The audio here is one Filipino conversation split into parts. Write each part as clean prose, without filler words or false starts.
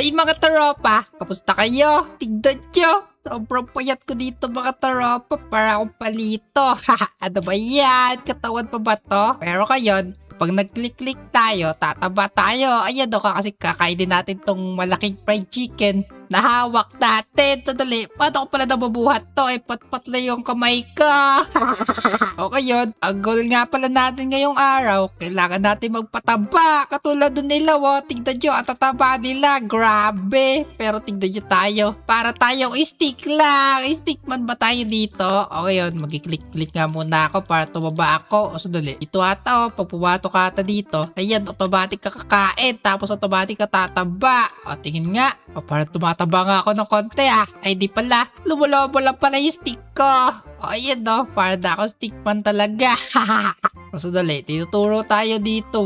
Ay mga taropa, kamusta kayo? Tignan nyo, sobrang payat ko dito mga taropa para akong palito. Ano ba yan? Katawan pa ba to? Pero ngayon, kapag nag-click-click tayo, tataba tayo. Ayan o, kasi kakainin natin tong malaking fried chicken na hawak natin. Tadali, paano ko pala nabubuhat to? Pat-pat lang yung kamay ko. O ngayon, ang goal nga pala natin ngayong araw, kailangan natin magpataba. Katulad dun nila, tignan nyo, ang tataba nila. Grabe. Pero tignan nyo tayo. Para tayong stick lang. Stick man ba tayo dito? O ngayon, mag-click-click nga muna ako para tumaba ako. O sandali, ito ata pag pumato ka ata dito, ayan, automatic ka kakain. Tapos automatic ka tataba. O tingin nga. O para tumataba nga ako ng konti Ay di pala, lumulobo lang pala yung stick ko. O ayan para na ako stickman talaga. So dali, tinuturo tayo dito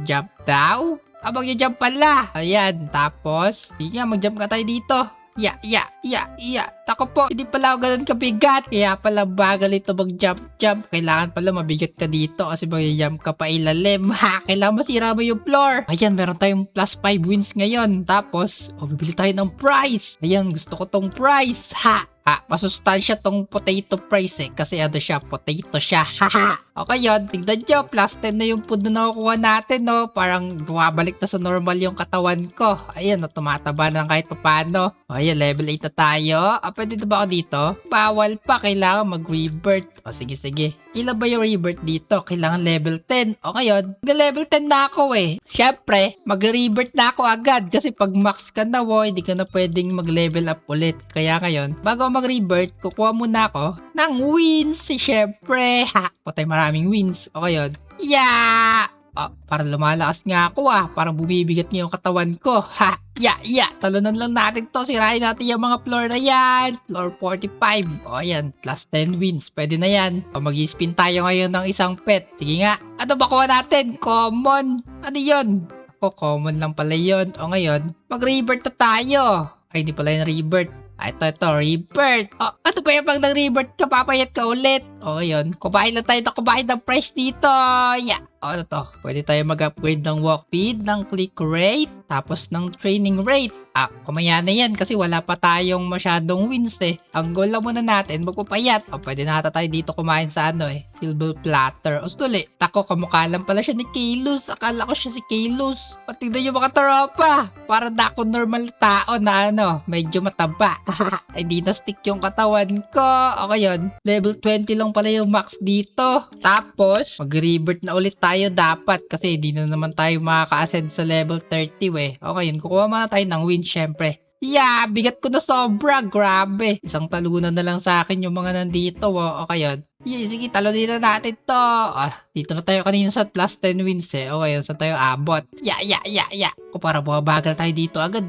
jump daw. Mag-jump pala. Ayan, tapos, sige nga, mag-jump ka tayo dito. Tako po, hindi pala ako ganun kabigat. Kaya pala bagal ito mag-jump. Kailangan pala mabigat ka dito kasi mag-jump ka pa ilalim. Kailangan masira mo yung floor. Ayan, meron tayong plus 5 wins ngayon. Tapos, bibili tayo ng prize. Ayan, gusto ko tong prize. Masustansya tong potato prize kasi siya, potato siya. Okay yun, tignan nyo, plus 10 na yung food na nakukuha natin, no? Parang bumabalik na sa normal yung katawan ko. Ayan, tumataba na kahit paano. Ayan, level 8 na tayo. Pwede na ba ako dito? Bawal pa, kailangan mag-revert. Sige. Ilan ba yung revert dito? Kailangan level 10. Okay yun, level 10 na ako Syempre, mag-revert na ako agad kasi pag max ka na, hindi ka na pwedeng mag-level up ulit. Kaya ngayon, bago mag-revert, kukuha muna ako ng wins. Syempre, patay maraming wins. Okay yun. Parang lumalakas nga ako Parang bumibigat nga yung katawan ko. Talunan lang natin to. Sirain natin yung mga floor na yan. Floor 45. Ayan. Plus 10 wins. Pwede na yan. Mag-spin tayo ngayon ng isang pet. Sige nga. Ano ba kuha natin? Common. Ano yun? Common lang pala yun. Ngayon, mag-revert na tayo. Ay, hindi pala yung revert. Ito, revert. Ano ba yung pag nag-revert ka, papayat ka ulit? Yun. Kumain lang tayo ng price dito. Ano to? Pwede tayo mag-upgrade ng walk speed, ng click rate, tapos ng training rate. Kumaya na yan kasi wala pa tayong masyadong wins Ang goal lang muna natin, magpapayat. Pwede na tayo dito kumain sa silver platter. Tuli, tako, kamukha lang pala siya ni Kalos. Akala ko siya si Kalos. Patignan yung mga tropa. Para na ako normal tao na medyo mataba. Hindi na stick yung katawan ko. Okay yun. Level 20 lang pala yung max dito. Tapos, mag-revert na ulit tayo dapat kasi hindi na naman tayo makaka-ascend sa level 30 Okay yun, kukuha muna tayo ng win syempre. Bigat ko na sobra. Grabe. Isang talunan na lang sa akin yung mga nandito. Okay yun. Sige, talunin na natin to. Dito na tayo kanina sa plus 10 wins Okay yun, saan tayo abot? Para bumabagal tayo dito agad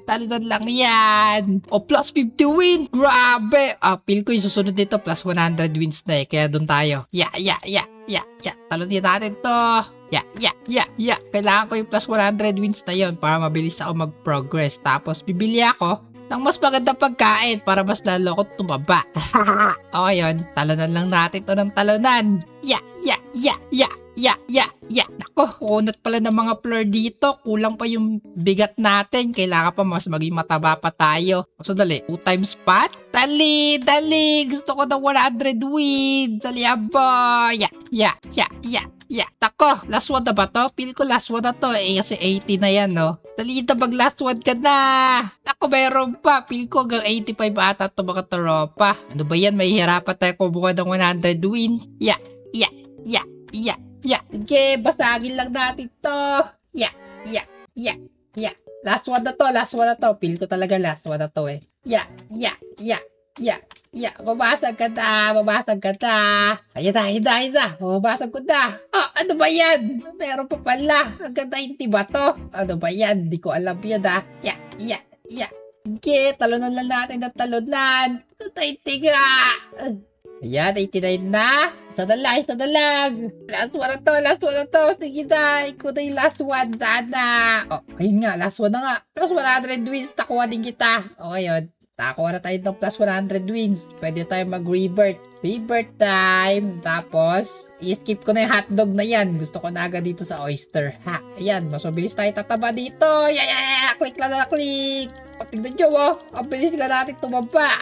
talunan lang yan. Plus 50 wins. Grabe. Feel ko yung susunod dito plus 100 wins na kaya doon tayo. Talunin natin to. Kailangan ko yung plus 100 wins na yun para mabilis ako mag-progress. Tapos bibili ako ng mas magandang pagkain para mas lalo ko tumaba. Okay yun, talunan lang natin to ng talunan. Nako, kunat pala ng mga floor dito. Kulang pa yung bigat natin. Kailangan pa mas maging mataba pa tayo. So dali, 2 times pot. Dali. Gusto ko ng 100 wins. Dali aba. Tako, last one na ba to? Feel ko last one na to kasi 80 na yan Dali na last one ka na. Ako meron pa. Feel ko hanggang 85 ata to mga tropa. Ano ba yan? May hirapan tayo kumuha ng 100 wins. Sige, basagin lang natin to. Last one na to. Feel ko talaga last one na to Babasag ka na. Ayan na. Babasag ko na. Ano ba yan? Meron pa pala. Hanggang 90 ba to? Ano ba yan? Di ko alam yan Sige, talunan lang natin ng talunan. 90 nga. Ayan, 89 na. Isa na lang. Last one na to. Sige na, ikaw na yung last one. Sana. Ayun nga, last one na nga. Plus 100 wins, nakuha din kita. Okay yun. Nakakuha na tayo ng plus 100 wins. Pwede tayo mag-revert. Rebirth time. Tapos, i-skip ko na yung hotdog na yan. Gusto ko na agad dito sa oyster. Ha, ayan. Mas mabilis tayo tataba dito. Yeah! Click lang na click. Tignan nyo, oh. Ang bilis nga natin tumaba.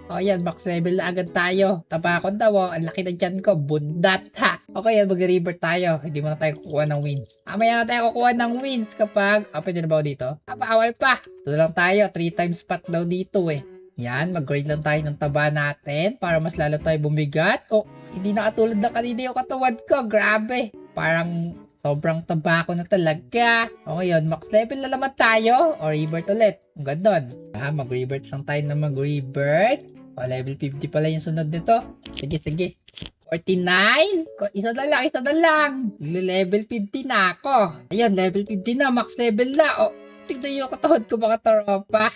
O, yan. Max level na agad tayo. Taba ko daw, oh. Ang laki na dyan ko. Bundat, ha. Okay, yan. Mag-rebirth tayo. Hindi mo na tayo kukuha ng wins. Mamaya na tayo kukuha ng wins kapag... pwede na ba dito? Bawal pa. Ito lang tayo. 3 times spot daw dito, eh. Yan, mag-grade lang tayo ng taba natin para mas lalo tayo bumigat. Oh, hindi na katulad ng kanina yung katawan ko. Grabe. Parang sobrang taba ko na talaga. O ngayon, max level na naman tayo. O rebirth ulit. Ang gandun. Mag-rebirth lang tayo na mag-rebirth. O, level 50 pala yung sunod nito. Sige, sige. 49. Isa na lang. Level 50 na ako. Ayan, level 50 na. Max level na. O, tignan yung katawan ko mga taropa.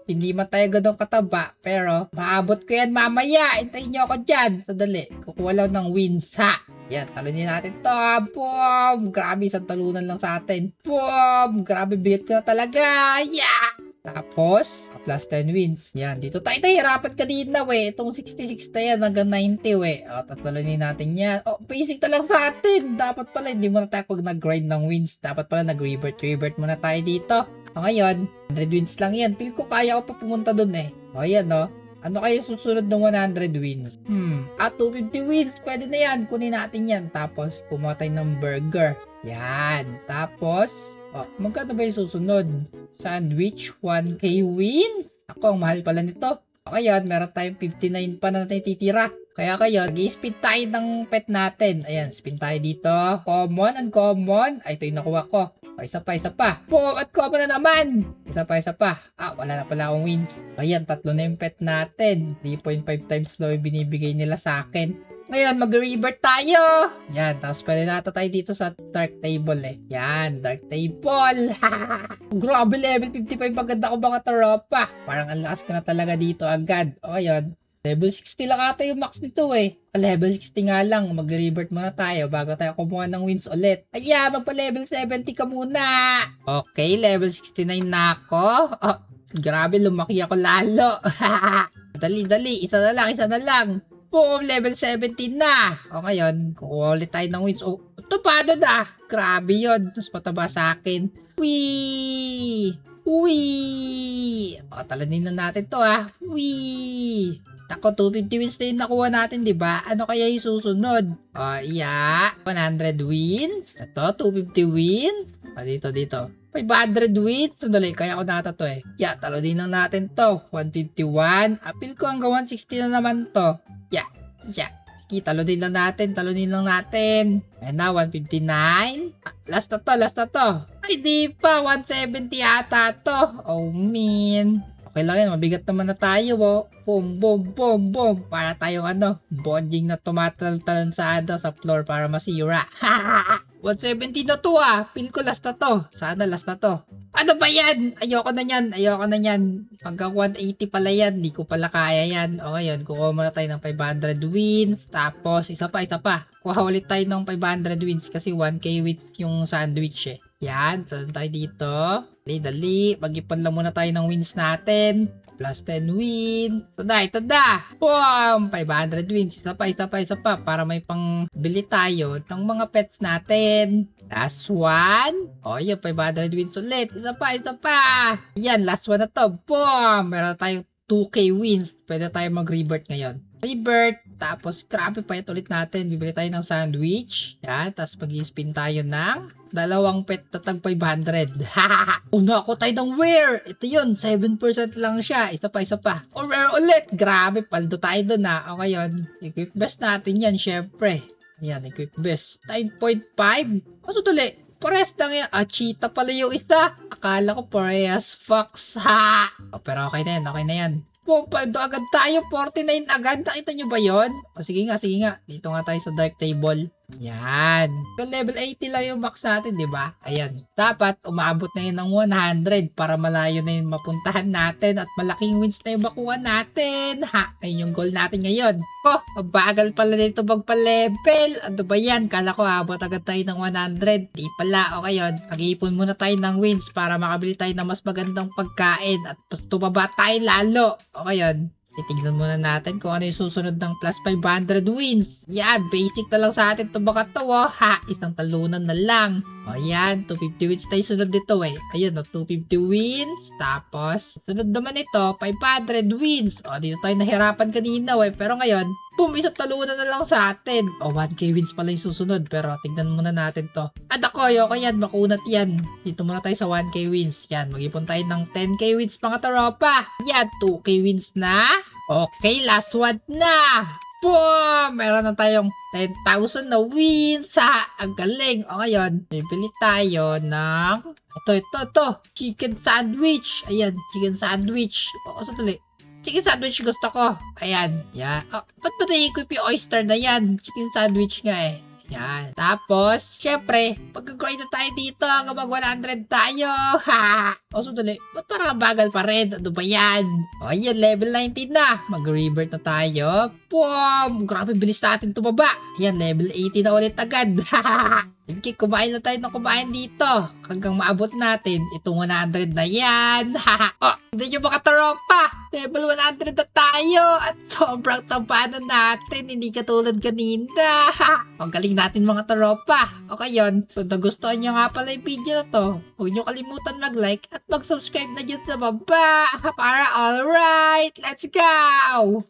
Hindi man tayo ganun kataba, pero maabot ko yan mamaya. Hintayin nyo ako dyan. Sadali, kukuha lang ng wins, ha. Yan, talunin natin to. Boom! Grabe, isang talunan lang sa atin. Boom! Grabe, bigat ko na talaga. Yeah! Tapos, plus 10 wins. Yan, dito tayo hirapan kanina, we. Itong 66 na yan, hanggang 90, we. O, tatalunin natin yan. O, basic na lang sa atin. Dapat pala, hindi muna tayo pag nag-grind ng wins. Dapat pala, nag-revert muna tayo dito. O, ngayon, 100 wins lang yan. Feel ko kaya ko pa pumunta dun, eh. O, ayan, no. Ano kayo susunod ng 100 wins? 250 wins. Pwede na yan. Kunin natin yan. Tapos, kumuha tayo ng burger. Yan. Tapos, magkano ba yung susunod? Sandwich, 1k win? Ako, ang mahal pala nito. Okay, yan. Meron tayong 59 pa na natin titira. Kaya kayo, nag-i-spin tayo ng pet natin. Ayan, spin tayo dito. Common, uncommon. Ay, ito yung nakuha ko. Isa pa. Boom, at common na naman. Isa pa. Wala na pala akong wins. Ayan, 3 na yung pet natin. 3.5 times daw yung binibigay nila sa akin. Ngayon, mag-rebirth tayo. Yan, tapos pwede nata tayo dito sa dark table, eh. Yan, dark table. Grabe, level 55 agad ako mga taropa. Parang ang lakas ka na talaga dito agad. O, ayun. Level 60 lang ata yung max nito, eh. Level 60 nga lang. Mag-rebirth muna tayo bago tayo kumuha ng wins ulit. Ayan, magpa-level 70 ka muna. Okay, level 69 na ako. Oh, grabe, lumaki ako lalo. Dali. Isa na lang. Boom, level 17 na. O ngayon, kukuha ulit tayo ng wins. Oh, ito paano na? Grabe yun. Mas mataba sa akin. Wee! O, talanin na natin to, ha. Wee! Ako, 250 wins na yung nakuha natin, di ba? Ano kaya yung susunod? O, 100 wins. Ito, 250 wins. O, dito. 500 wins. Sandali, kaya ko nata to, eh. Talunin lang natin to. 151. Apil ko hanggang 160 na naman to. Sige, talunin lang natin. And now, 159. Last na to. Ay, di pa. 170 ata to. Oh, man. Okay lang yan. Mabigat naman na tayo, oh. Boom. Para tayong bonding na tumatal-talon sa floor para masira. 170 na to, ah. Feel ko last na to. Sana last na to. Ano ba yan? Ayoko na yan. Hanggang 180 pala yan. Hindi ko pala kaya yan. O ngayon, kukuha muna tayo ng 500 wins. Tapos, isa pa. Kuha ulit tayo ng 500 wins kasi 1k wins yung sandwich, eh. Yan. Saan tayo dito? Dali. Mag-ipon lang muna tayo ng wins natin. Plus 10 wins. Ito na. Boom! 500 wins. Isa pa. Para may pang bili tayo ng mga pets natin. Last one. O, yung 500 wins ulit. Isa pa. Yan, last one na to. Boom! Meron tayong 2k wins. Pwede tayo mag-rebirth ngayon. Rebirth. Tapos, grabe pa ulit natin. Bibili tayo ng sandwich. Yan. Tapos, mag-spin tayo ng 2 pet na tag 500. Una ako tayo ng rare. Ito yun. 7% lang siya. Isa pa. O, rare ulit. Grabe. Paldo tayo dun, ha. O, ngayon. Equip best natin yan, syempre. Yan. Equip best. 9.5. O, sutuli. Parehas lang yan. Cheetah pala yung isa. Akala ko parehas fox, ha. O, pero okay na yan. Paldo agad tayo. 49 agad. Nakita nyo ba yon? O, sige nga. Dito nga tayo sa dark table. Yan. So, level 80 lang yung max natin, di ba? Ayan. Dapat, umaabot na yun ng 100 para malayo na yung mapuntahan natin at malaking wins na yung makuha natin. Ayun yung goal natin ngayon. Mabagal pala dito magpa-level. Ano ba yan? Kala ko abot agad tayo ng 100. Di pala. O ngayon, mag-iipon muna tayo ng wins para makabili tayo ng mas magandang pagkain at mas tumaba tayo lalo. O ngayon, Titignan muna natin kung ano yung susunod ng plus 500 wins. Yan, basic na lang sa atin to baka to, oh. Ha, isang talunan na lang. O yan, 250 wins tayo sunod dito eh. Ayun, 250 wins. Tapos, sunod naman ito, 500 wins. O, dito tayo nahirapan kanina eh. Pero ngayon, boom, isang talunan na lang sa atin. O, 1k wins pala yung susunod. Pero, tignan muna natin to. At ako, ayoko yan, makunat yan. Dito muna tayo sa 1k wins. Yan, mag-ipon tayo ng 10k wins mga tropa. Yan, 2k wins na. Okay, last one na. Boom! Meron na tayong 10,000 na wins. Ha! Ang galing. O ngayon, bibili tayo ng ito. Chicken sandwich. Ayan, chicken sandwich. O, sandali. Chicken sandwich gusto ko. Ayan. Yan. O, ba't ba na-equip yung oyster na yan? Chicken sandwich nga eh. Yan. Tapos, syempre, pag-grind na tayo dito hanggang mag 100 tayo. Ha! O, sandali. Ba't parang bagal pa rin? Ano ba yan? O, yan. Level 19 na. Mag-revert na tayo. Boom! Grabe, bilis natin tumaba. Yan, level 80 na ulit agad. Ha! Sige, kumain na tayo ng kumain dito. Hanggang maabot natin itong 100 na yan. O, hindi nyo mga tropa. Level 100 na tayo. At sobrang taba na natin. Hindi katulad kanina. Ang galing natin mga tropa. Okay yun. Kung nagustuhan nyo nga pala yung video na to, huwag nyo kalimutan mag-like at mag-subscribe na dyan sa baba. Para alright, let's go!